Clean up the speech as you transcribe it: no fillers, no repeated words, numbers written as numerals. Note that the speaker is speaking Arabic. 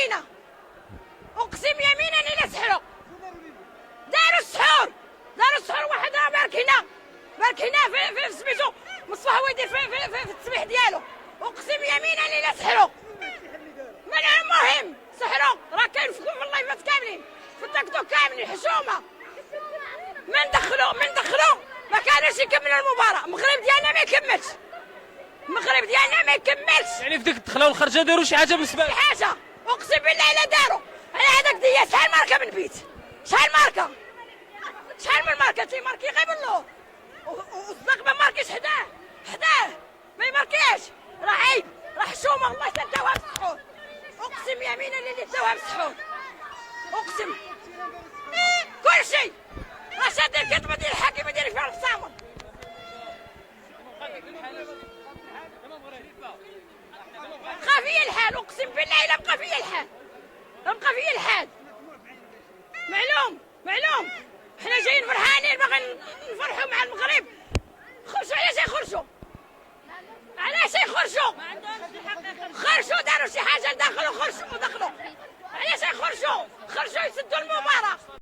علينا، اقسم يمينا الا سحروا. داروا السحور واحد راه بارك هنا في سميتو مصطفى هو يدير في التسبيح ديالو. اقسم يمينا الا سحروا. من المهم سحروا، راه كاين في اللايفات كاملين، في التيك توك كاملين حشومه. من دخلوا ما كانوش يكملوا المباراه. المغرب ديالنا ما يكملش. يعني في ديك الدخله والخرجه داروا شي حاجه بالنسبه لك؟ حاجه اقسم بالله الا داروا. على هذاك ديال شحال ماركه من بيت، شحال من ماركه تيماركي غير بالنور، وصدق ما ماركيش حداه ما يماركيش. راه عيب، راه حشومه. والله تداوها بالسحور، اقسم يمينا اللي داوها بالسحور. اقسم كل شيء راه شاد الكتبه ديال الحاكم ديال فيها الصامر.